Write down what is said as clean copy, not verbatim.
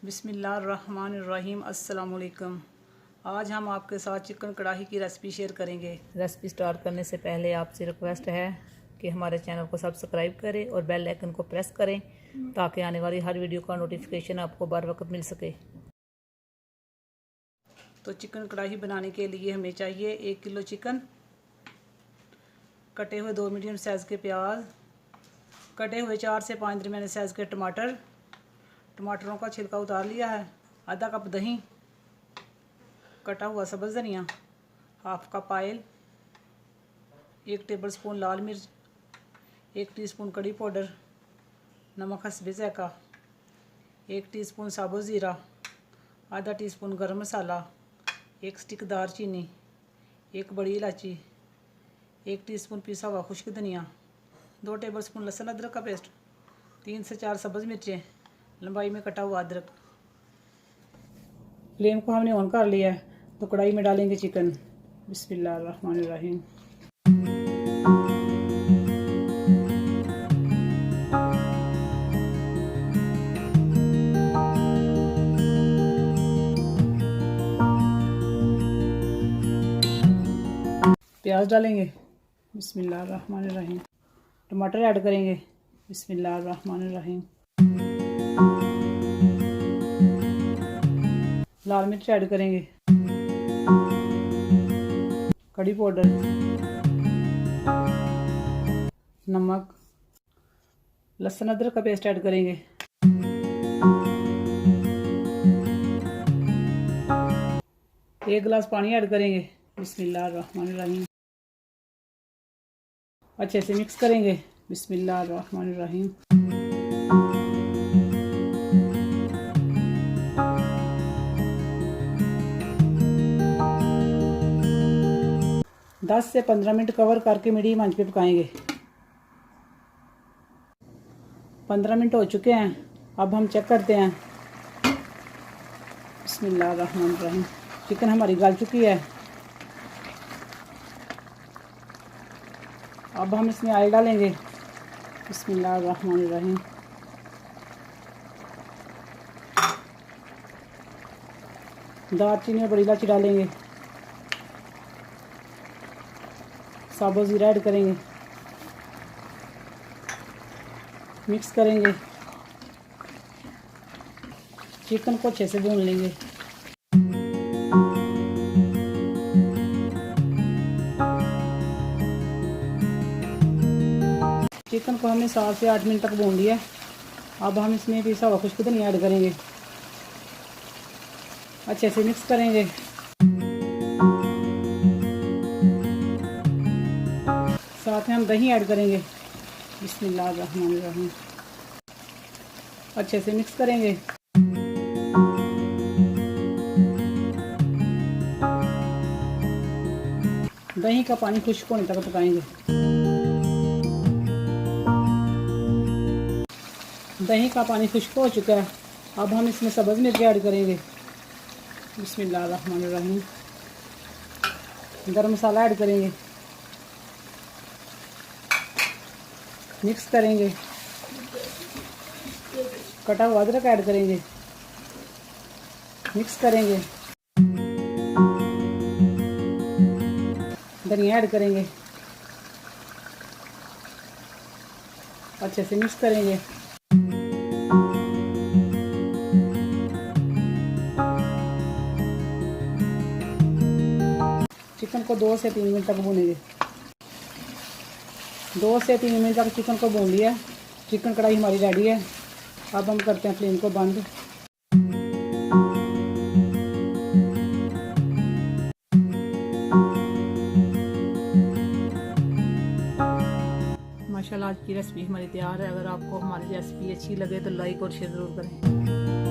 बिस्मिल्लाहिर्रहमानिर्रहीम। अस्सलाम वालेकुम। आज हम आपके साथ चिकन कढ़ाई की रेसिपी शेयर करेंगे। रेसिपी स्टार्ट करने से पहले आपसे रिक्वेस्ट है कि हमारे चैनल को सब्सक्राइब करें और बेल आइकन को प्रेस करें ताकि आने वाली हर वीडियो का नोटिफिकेशन आपको बर वक्त मिल सके। तो चिकन कढ़ाई बनाने के लिए हमें चाहिए 1 किलो चिकन, कटे हुए 2 मीडियम साइज़ के प्याज, कटे हुए 4 से 5 दरमियाने साइज़ के टमाटर, टमाटरों का छिलका उतार लिया है, आधा कप दही, कटा हुआ सब्ज़ धनिया, हाफ कप ऑयल, 1 टेबलस्पून लाल मिर्च, 1 टीस्पून कड़ी पाउडर, नमक हस्बे ज़ायक़ा, 1 टीस्पून साबुत ज़ीरा, आधा टीस्पून गरम मसाला, 1 स्टिक दारचीनी, 1 बड़ी इलायची, 1 टीस्पून पिसा हुआ खुश्क धनिया, 2 टेबलस्पून लहसुन अदरक का पेस्ट, 3 से 4 सब्ज़ मिर्चें, लंबाई में कटा हुआ अदरक। फ्लेम को हमने ऑन कर लिया है तो कढ़ाई में डालेंगे चिकन। बिस्मिल्लाहिर्रहमानिर्रहीम। प्याज डालेंगे। बिस्मिल्लाहिर्रहमानिर्रहीम। टमाटर ऐड करेंगे। बिस्मिल्लाहिर्रहमानिर्रहीम। लाल मिर्च ऐड करेंगे, कड़ी पाउडर, नमक, लहसुन अदरक का पेस्ट ऐड करेंगे, एक गिलास पानी ऐड करेंगे। बिस्मिल्लाहिर्रहमानिर्रहीम। अच्छे से मिक्स करेंगे। बिस्मिल्लाहिर्रहमानिर्रहीम। दस से 15 मिनट कवर करके मीडियम आंच पे पकाएंगे। 15 मिनट हो चुके हैं, अब हम चेक करते हैं। बिस्मिल्लाहिर्रहमानिर्रहीम। चिकन हमारी गल चुकी है। अब हम इसमें ऑयल डालेंगे। बिस्मिल्लाहिर्रहमानिर्रहीम। दालचीनी और बड़ी इलायची डालेंगे, साबुत ज़ीरा ऐड करेंगे, मिक्स करेंगे, चिकन को अच्छे से भून लेंगे। चिकन को हमने 7 से 8 मिनट तक भून लिया। अब हम इसमें पिसा हुआ खुश्क धनिया ऐड करेंगे, अच्छे से मिक्स करेंगे। साथ में हम दही ऐड करेंगे। बिस्मिल्लाहिर्रहमानिर्रहीम। अच्छे से मिक्स करेंगे। दही का पानी खुश्क होने तक पकाएंगे। दही का पानी खुश्क हो चुका है, अब हम इसमें सब्ज़ मिर्च ऐड करेंगे। बिस्मिल्लाहिर्रहमानिर्रहीम। गरम मसाला ऐड करेंगे, मिक्स करेंगे। कटा हुआ अदरक ऐड करेंगे, मिक्स करेंगे। धनिया ऐड करेंगे, अच्छे से मिक्स करेंगे। चिकन को 2 से 3 मिनट तक भूनेंगे। 2 से 3 मिनट तक चिकन को भून लिया। चिकन कढ़ाई हमारी रेडी है। अब हम करते हैं फ्लेम को बंद। माशाल्लाह आज की रेसिपी हमारी तैयार है। अगर आपको हमारी रेसिपी अच्छी लगे तो लाइक और शेयर ज़रूर करें।